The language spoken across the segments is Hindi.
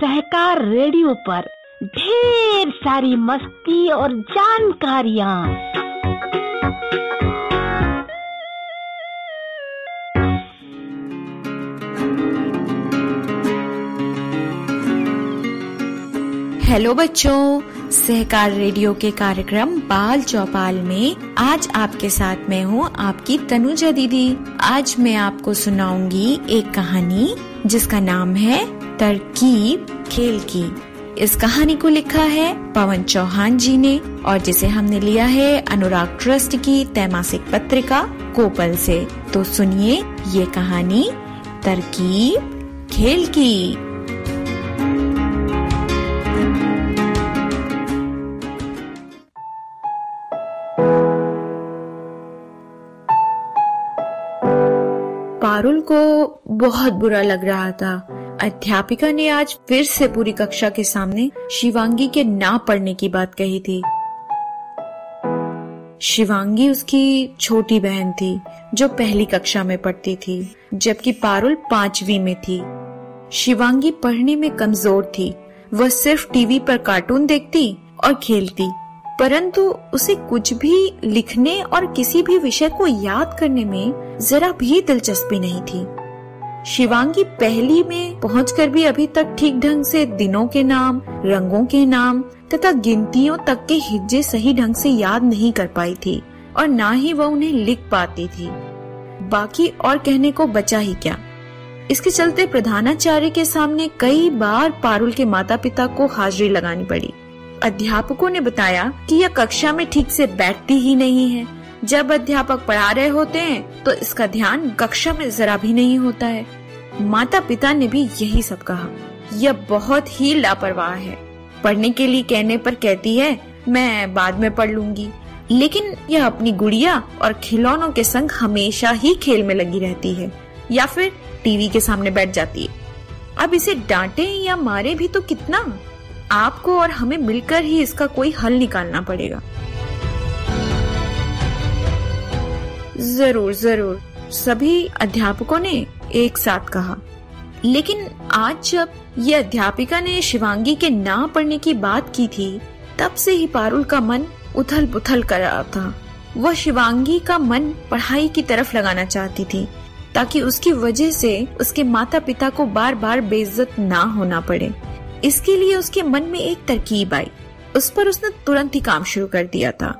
सहकार रेडियो पर ढेर सारी मस्ती और जानकारियाँ। हेलो बच्चों, सहकार रेडियो के कार्यक्रम बाल चौपाल में आज आपके साथ मैं हूँ आपकी तनुजा दीदी। आज मैं आपको सुनाऊंगी एक कहानी जिसका नाम है तरकीब खेल की। इस कहानी को लिखा है पवन चौहान जी ने और जिसे हमने लिया है अनुराग ट्रस्ट की त्रैमासिक पत्रिका कोपल से। तो सुनिए ये कहानी तरकीब खेल की। पारुल को बहुत बुरा लग रहा था। अध्यापिका ने आज फिर से पूरी कक्षा के सामने शिवांगी के ना पढ़ने की बात कही थी। शिवांगी उसकी छोटी बहन थी जो पहली कक्षा में पढ़ती थी, जबकि पारुल 5वीं में थी। शिवांगी पढ़ने में कमजोर थी। वह सिर्फ टीवी पर कार्टून देखती और खेलती, परंतु उसे कुछ भी लिखने और किसी भी विषय को याद करने में जरा भी दिलचस्पी नहीं थी। शिवांगी पहली में पहुंचकर भी अभी तक ठीक ढंग से दिनों के नाम, रंगों के नाम तथा गिनतियों तक के हिज्जे सही ढंग से याद नहीं कर पाई थी और ना ही वह उन्हें लिख पाती थी। बाकी और कहने को बचा ही क्या। इसके चलते प्रधानाचार्य के सामने कई बार पारुल के माता पिता को हाजिरी लगानी पड़ी। अध्यापकों ने बताया कि यह कक्षा में ठीक से बैठती ही नहीं है। जब अध्यापक पढ़ा रहे होते हैं तो इसका ध्यान कक्षा में जरा भी नहीं होता है। माता पिता ने भी यही सब कहा। यह बहुत ही लापरवाह है। पढ़ने के लिए कहने पर कहती है मैं बाद में पढ़ लूंगी, लेकिन यह अपनी गुड़िया और खिलौनों के संग हमेशा ही खेल में लगी रहती है या फिर टीवी के सामने बैठ जाती है। अब इसे डांटे या मारे भी तो कितना। आपको और हमें मिलकर ही इसका कोई हल निकालना पड़ेगा। जरूर जरूर, सभी अध्यापकों ने एक साथ कहा। लेकिन आज जब ये अध्यापिका ने शिवांगी के ना पढ़ने की बात की थी, तब से ही पारुल का मन उथल पुथल कर रहा था। वह शिवांगी का मन पढ़ाई की तरफ लगाना चाहती थी ताकि उसकी वजह से उसके माता पिता को बार बार बेइज्जत ना होना पड़े। इसके लिए उसके मन में एक तरकीब आई। उस पर उसने तुरंत ही काम शुरू कर दिया था।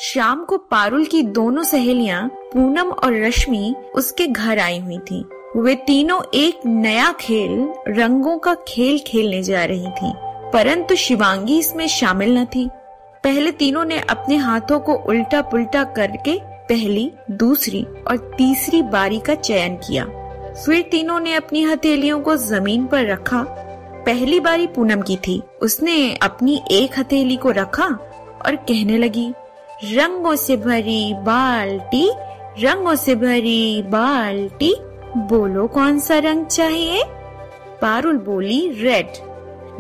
शाम को पारुल की दोनों सहेलियां पूनम और रश्मि उसके घर आई हुई थीं। वे तीनों एक नया खेल, रंगों का खेल खेलने जा रही थीं, परंतु शिवांगी इसमें शामिल न थी। पहले तीनों ने अपने हाथों को उल्टा पुल्टा करके पहली, दूसरी और तीसरी बारी का चयन किया। फिर तीनों ने अपनी हथेलियों को जमीन पर रखा। पहली बारी पूनम की थी। उसने अपनी एक हथेली को रखा और कहने लगी, रंगों से भरी बाल्टी, रंगों से भरी बाल्टी, बोलो कौन सा रंग चाहिए। पारुल बोली रेड।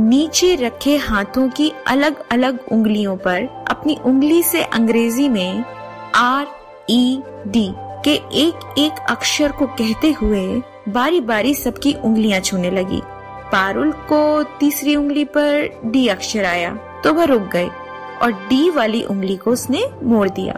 नीचे रखे हाथों की अलग अलग उंगलियों पर अपनी उंगली से अंग्रेजी में RED के एक एक अक्षर को कहते हुए बारी बारी सबकी उंगलियां छूने लगी। पारुल को तीसरी उंगली पर D अक्षर आया तो वह रुक गई और D वाली उंगली को उसने मोड़ दिया।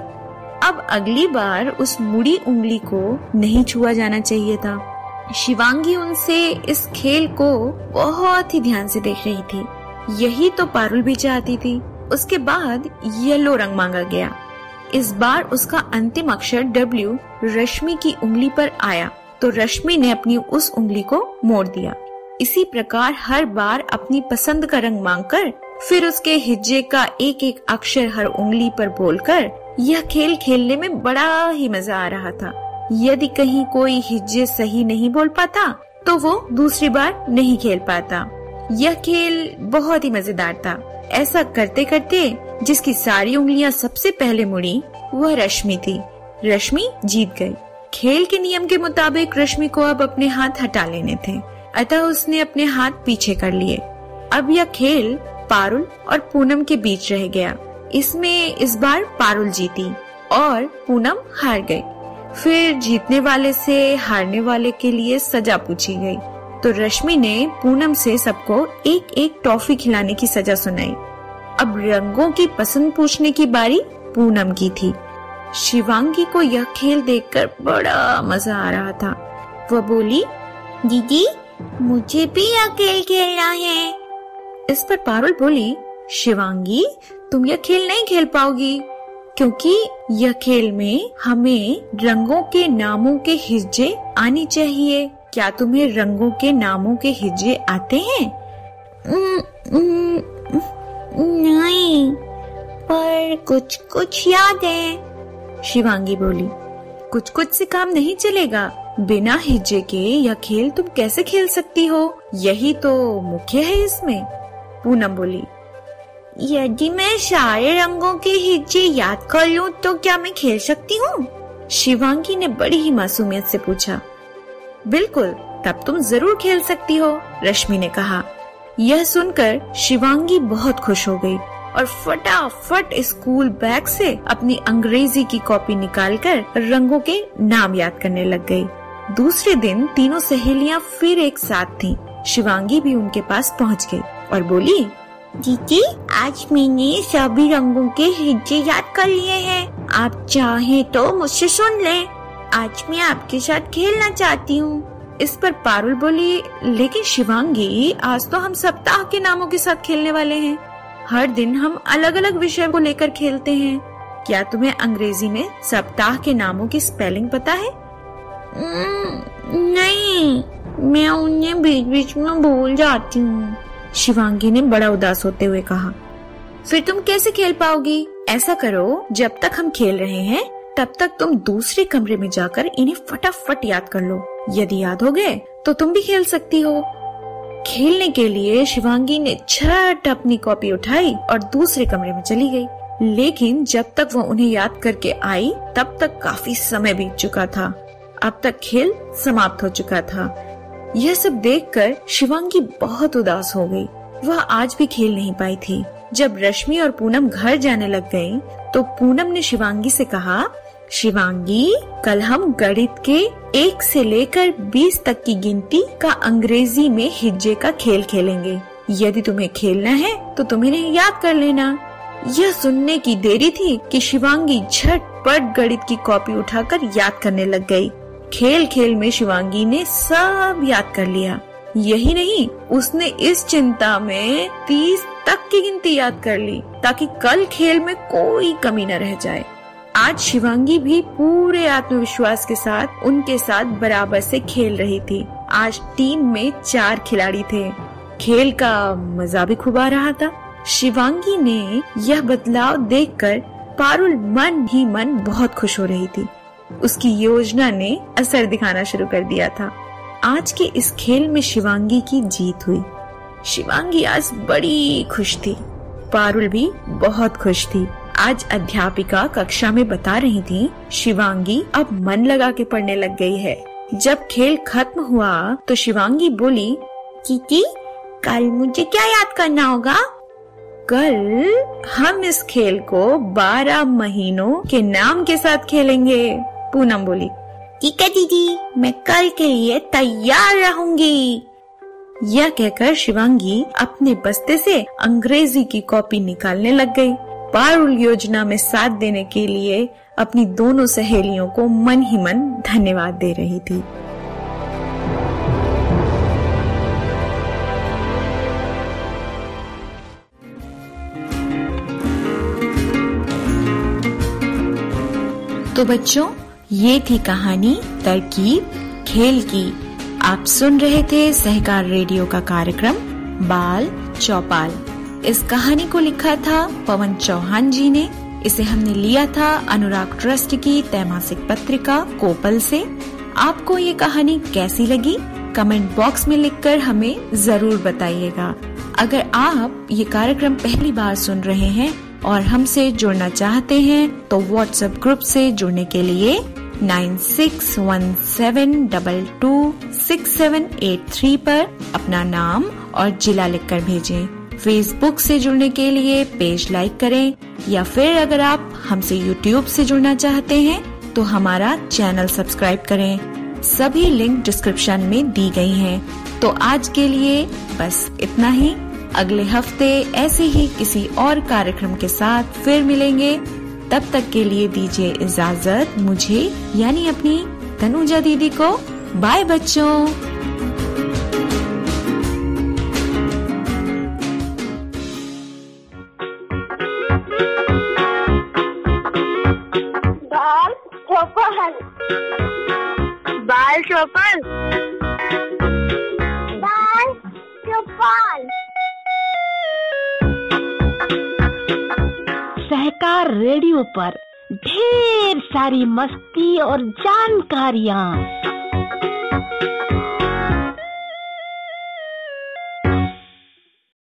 अब अगली बार उस मुड़ी उंगली को नहीं छुआ जाना चाहिए था। शिवांगी उनसे इस खेल को बहुत ही ध्यान से देख रही थी। यही तो पारुल भी चाहती थी। उसके बाद येलो रंग मांगा गया। इस बार उसका अंतिम अक्षर W रश्मि की उंगली पर आया तो रश्मि ने अपनी उस उंगली को मोड़ दिया। इसी प्रकार हर बार अपनी पसंद का रंग मांगकर फिर उसके हिज्जे का एक एक अक्षर हर उंगली पर बोलकर यह खेल खेलने में बड़ा ही मजा आ रहा था। यदि कहीं कोई हिज्जे सही नहीं बोल पाता तो वो दूसरी बार नहीं खेल पाता। यह खेल बहुत ही मजेदार था। ऐसा करते करते जिसकी सारी उंगलियां सबसे पहले मुड़ी वह रश्मि थी। रश्मि जीत गई। खेल के नियम के मुताबिक रश्मि को अब अपने हाथ हटा लेने थे, अतः उसने अपने हाथ पीछे कर लिए। अब यह खेल पारुल और पूनम के बीच रह गया। इसमें इस बार पारुल जीती और पूनम हार गई। फिर जीतने वाले से हारने वाले के लिए सजा पूछी गई। तो रश्मि ने पूनम से सबको एक एक टॉफी खिलाने की सजा सुनाई। अब रंगों की पसंद पूछने की बारी पूनम की थी। शिवांगी को यह खेल देखकर बड़ा मजा आ रहा था। वह बोली, दीदी मुझे भी यह खेल खेलना है। इस पर पारुल बोली, शिवांगी तुम यह खेल नहीं खेल पाओगी, क्योंकि यह खेल में हमें रंगों के नामों के हिज्जे आनी चाहिए। क्या तुम्हें रंगों के नामों के हिज्जे आते हैं? नहीं, पर कुछ कुछ याद है, शिवांगी बोली। कुछ कुछ से काम नहीं चलेगा। बिना हिज्जे के यह खेल तुम कैसे खेल सकती हो? यही तो मुख्य है इसमें, पूनम बोली। यदि मैं सारे रंगों के हिज्जे याद कर लूं तो क्या मैं खेल सकती हूँ? शिवांगी ने बड़ी ही मासूमियत से पूछा। बिल्कुल, तब तुम जरूर खेल सकती हो, रश्मि ने कहा। यह सुनकर शिवांगी बहुत खुश हो गई और फटाफट स्कूल बैग से अपनी अंग्रेजी की कॉपी निकालकर रंगों के नाम याद करने लग गई। दूसरे दिन तीनों सहेलियां फिर एक साथ थीं। शिवांगी भी उनके पास पहुंच गई और बोली, दीदी आज मैंने सभी रंगों के हिज्जे याद कर लिए हैं। आप चाहे तो मुझसे सुन लें। आज मैं आपके साथ खेलना चाहती हूँ। इस पर पारुल बोली, लेकिन शिवांगी आज तो हम सप्ताह के नामों के साथ खेलने वाले हैं। हर दिन हम अलग अलग विषय को लेकर खेलते हैं। क्या तुम्हें अंग्रेजी में सप्ताह के नामों की स्पेलिंग पता है? नहीं, मैं उन्हें बीच बीच में भूल जाती हूँ, शिवांगी ने बड़ा उदास होते हुए कहा। फिर तुम कैसे खेल पाओगी? ऐसा करो, जब तक हम खेल रहे हैं तब तक तुम दूसरे कमरे में जाकर इन्हें फटाफट याद कर लो। यदि याद हो गए तो तुम भी खेल सकती हो। खेलने के लिए शिवांगी ने झट अपनी कॉपी उठाई और दूसरे कमरे में चली गई। लेकिन जब तक वो उन्हें याद करके आई तब तक काफी समय बीत चुका था। अब तक खेल समाप्त हो चुका था। यह सब देखकर शिवांगी बहुत उदास हो गई। वह आज भी खेल नहीं पाई थी। जब रश्मि और पूनम घर जाने लग गईं, तो पूनम ने शिवांगी से कहा, शिवांगी कल हम गणित के 1 से लेकर 20 तक की गिनती का अंग्रेजी में हिज्जे का खेल खेलेंगे। यदि तुम्हें खेलना है तो तुम इन्हें याद कर लेना। यह सुनने की देरी थी कि शिवांगी झटपट गणित की कॉपी उठाकर याद करने लग गई। खेल खेल में शिवांगी ने सब याद कर लिया। यही नहीं, उसने इस चिंता में 30 तक की गिनती याद कर ली ताकि कल खेल में कोई कमी न रह जाए। आज शिवांगी भी पूरे आत्मविश्वास के साथ उनके साथ बराबर से खेल रही थी। आज टीम में 4 खिलाड़ी थे। खेल का मजा भी खूब आ रहा था। शिवांगी ने यह बदलाव देखकर पारुल मन ही मन बहुत खुश हो रही थी। उसकी योजना ने असर दिखाना शुरू कर दिया था। आज के इस खेल में शिवांगी की जीत हुई। शिवांगी आज बड़ी खुश थी। पारुल भी बहुत खुश थी। आज अध्यापिका कक्षा में बता रही थी, शिवांगी अब मन लगा के पढ़ने लग गई है। जब खेल खत्म हुआ तो शिवांगी बोली, दीदी कल मुझे क्या याद करना होगा? कल हम इस खेल को 12 महीनों के नाम के साथ खेलेंगे, पूनम बोली। ठीक है दीदी, मैं कल के लिए तैयार रहूंगी। यह कहकर शिवांगी अपने बस्ते से अंग्रेजी की कॉपी निकालने लग गई। पारुल योजना में साथ देने के लिए अपनी दोनों सहेलियों को मन ही मन धन्यवाद दे रही थी। तो बच्चों, ये थी कहानी तरकीब खेल की। आप सुन रहे थे सहकार रेडियो का कार्यक्रम बाल चौपाल। इस कहानी को लिखा था पवन चौहान जी ने। इसे हमने लिया था अनुराग ट्रस्ट की त्रैमासिक पत्रिका कोपल से। आपको ये कहानी कैसी लगी? कमेंट बॉक्स में लिखकर हमें जरूर बताइएगा। अगर आप ये कार्यक्रम पहली बार सुन रहे हैं और हमसे जुड़ना चाहते हैं तो व्हाट्सएप ग्रुप से जुड़ने के लिए 9617226783 पर अपना नाम और जिला लिखकर भेजें। फेसबुक से जुड़ने के लिए पेज लाइक करें, या फिर अगर आप हमसे यूट्यूब से जुड़ना चाहते हैं तो हमारा चैनल सब्सक्राइब करें। सभी लिंक डिस्क्रिप्शन में दी गई हैं। तो आज के लिए बस इतना ही। अगले हफ्ते ऐसे ही किसी और कार्यक्रम के साथ फिर मिलेंगे। तब तक के लिए दीजिए इजाजत मुझे यानी अपनी तनुजा दीदी को। बाय बच्चों। बाल चौपल, बाल चौपल। सहकार रेडियो पर ढेर सारी मस्ती और जानकारियाँ।